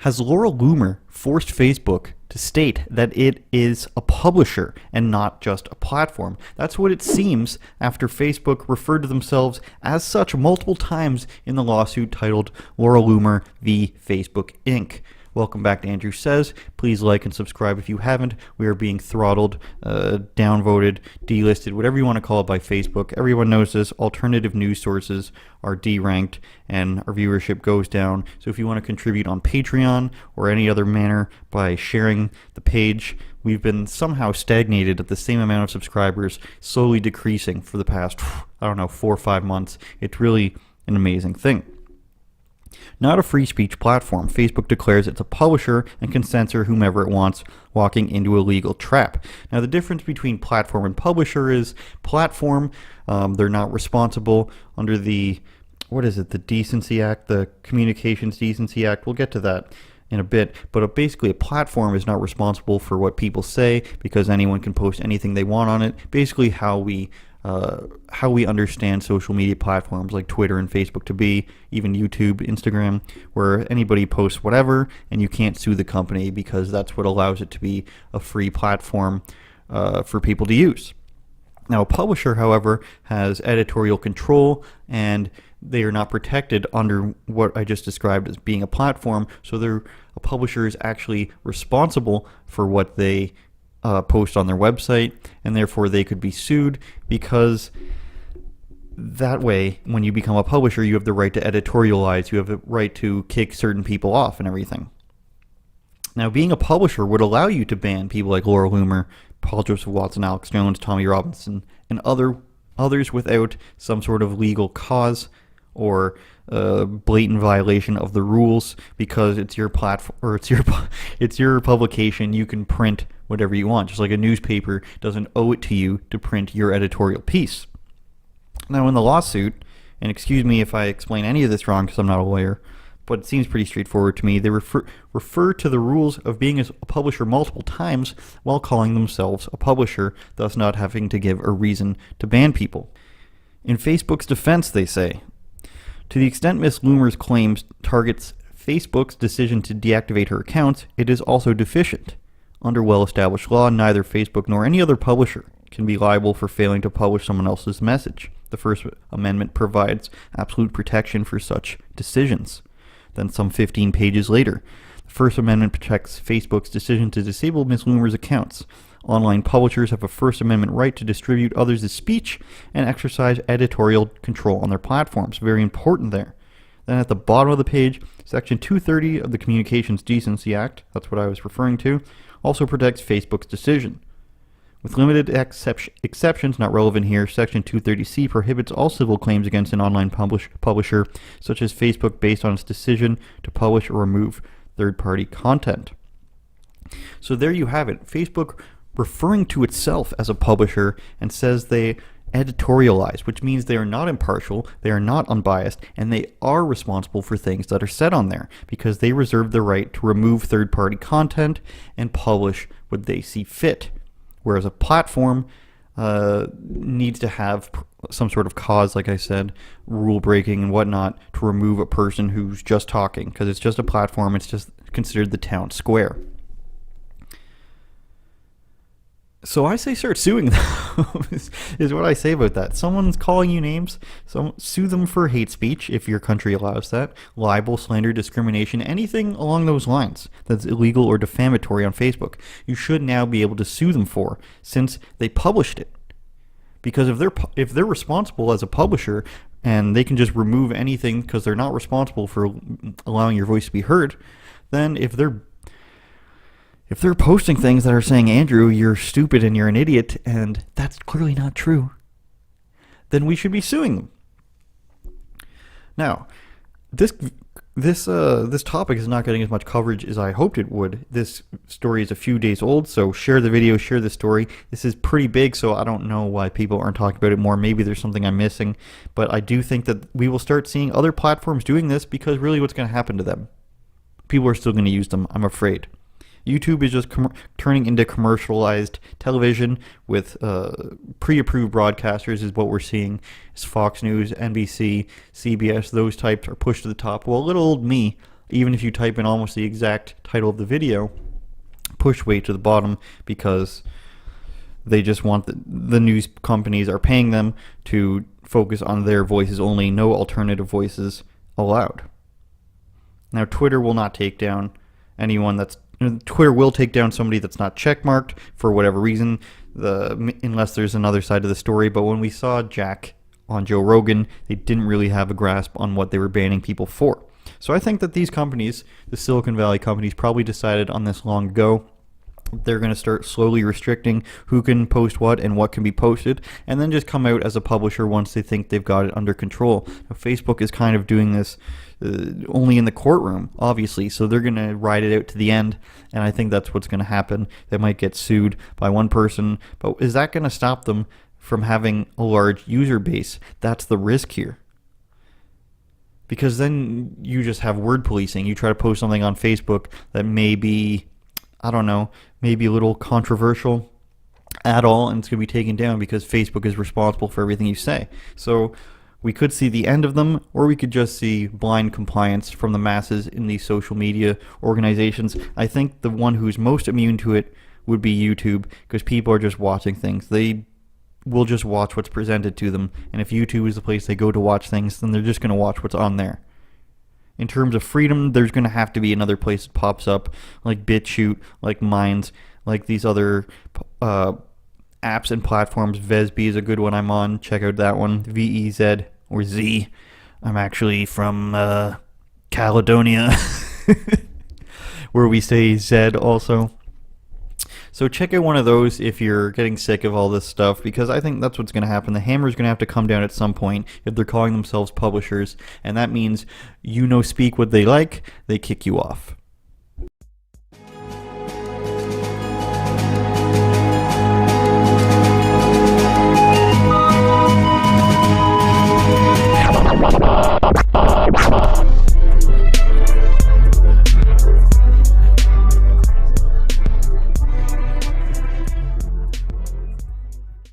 Has Laura Loomer forced Facebook to state that it is a publisher and not just a platform? That's what it seems after Facebook referred to themselves as such multiple times in the lawsuit titled Laura Loomer v. Facebook Inc. Welcome back to Andrew Says. Please like and subscribe if you haven't. We are being throttled, downvoted, delisted, whatever you want to call it by Facebook. Everyone knows this. Alternative news sources are deranked and our viewership goes down. So if you want to contribute on Patreon or any other manner by sharing the page, we've been somehow stagnated at the same amount of subscribers, slowly decreasing for the past, 4 or 5 months. It's really an amazing thing. Not a free speech platform, Facebook declares it's a publisher and can censor whomever it wants, walking into a legal trap. Now, the difference between platform and publisher is platform, they're not responsible under the Decency Act, the Communications Decency Act. We'll get to that in a bit, but basically a platform is not responsible for what people say because anyone can post anything they want on it. Basically how we understand social media platforms like Twitter and Facebook to be, even YouTube, Instagram, where anybody posts whatever and you can't sue the company because that's what allows it to be a free platform for people to use. Now, a publisher, however, has editorial control and they are not protected under what I just described as being a platform, so a publisher is actually responsible for what they post on their website, and therefore they could be sued because that way, when you become a publisher, you have the right to editorialize, you have the right to kick certain people off and everything. Now, being a publisher would allow you to ban people like Laura Loomer, Paul Joseph Watson, Alex Jones, Tommy Robinson, and others without some sort of legal cause or blatant violation of the rules, because it's your platform or it's your publication. You can print whatever you want, just like a newspaper doesn't owe it to you to print your editorial piece. Now, in the lawsuit, and excuse me if I explain any of this wrong because I'm not a lawyer, but it seems pretty straightforward to me, they refer to the rules of being a publisher multiple times while calling themselves a publisher, thus not having to give a reason to ban people. In Facebook's defense, they say, to the extent Ms. Loomer's claims targets Facebook's decision to deactivate her accounts, it is also deficient. Under well-established law, neither Facebook nor any other publisher can be liable for failing to publish someone else's message. The First Amendment provides absolute protection for such decisions. Then some 15 pages later, the First Amendment protects Facebook's decision to disable Ms. Loomer's accounts. Online publishers have a First Amendment right to distribute others' speech and exercise editorial control on their platforms. Very important there. Then at the bottom of the page, Section 230 of the Communications Decency Act, that's what I was referring to, also protects Facebook's decision. With limited exceptions not relevant here, Section 230C prohibits all civil claims against an online publisher, such as Facebook, based on its decision to publish or remove third-party content. So there you have it. Facebook referring to itself as a publisher and says they editorialize, which means they are not impartial, they are not unbiased, and they are responsible for things that are said on there because they reserve the right to remove third-party content and publish what they see fit. Whereas a platform needs to have some sort of cause, like I said, rule breaking and whatnot, to remove a person who's just talking, because it's just a platform, it's just considered the town square. So I say start suing them, is what I say about that. Someone's calling you names, sue them for hate speech, if your country allows that, libel, slander, discrimination, anything along those lines that's illegal or defamatory on Facebook. You should now be able to sue them for, since they published it. Because if they're responsible as a publisher, and they can just remove anything because they're not responsible for allowing your voice to be heard, then if they're posting things that are saying, Andrew, you're stupid and you're an idiot, and that's clearly not true, then we should be suing them. Now, this topic is not getting as much coverage as I hoped it would. This story is a few days old, so share the video, share the story. This is pretty big, so I don't know why people aren't talking about it more. Maybe there's something I'm missing, but I do think that we will start seeing other platforms doing this, because really what's going to happen to them? People are still going to use them, I'm afraid. YouTube is just turning into commercialized television with pre-approved broadcasters is what we're seeing. It's Fox News, NBC, CBS, those types are pushed to the top. Well, little old me, even if you type in almost the exact title of the video, push way to the bottom because they just want the news companies are paying them to focus on their voices only, no alternative voices allowed. Now, Twitter will not take down anyone that's... Twitter will take down somebody that's not checkmarked for whatever reason, unless there's another side to the story. But when we saw Jack on Joe Rogan, they didn't really have a grasp on what they were banning people for. So I think that these companies, the Silicon Valley companies, probably decided on this long ago. They're going to start slowly restricting who can post what and what can be posted, and then just come out as a publisher once they think they've got it under control. Now, Facebook is kind of doing this only in the courtroom, obviously, so they're going to ride it out to the end, and I think that's what's going to happen. They might get sued by one person, but is that going to stop them from having a large user base? That's the risk here. Because then you just have word policing. You try to post something on Facebook that may be, I don't know, maybe a little controversial at all, and it's going to be taken down because Facebook is responsible for everything you say. So we could see the end of them, or we could just see blind compliance from the masses in these social media organizations. I think the one who's most immune to it would be YouTube, because people are just watching things. They will just watch what's presented to them, and if YouTube is the place they go to watch things, then they're just going to watch what's on there. In terms of freedom, there's going to have to be another place that pops up, like BitChute, like Minds, like these other apps and platforms. Vesby is a good one I'm on. Check out that one. VEZ or Z. I'm actually from Caledonia, where we say Z also. So check out one of those if you're getting sick of all this stuff, because I think that's what's going to happen. The hammer's going to have to come down at some point if they're calling themselves publishers, and that means speak what they like, they kick you off.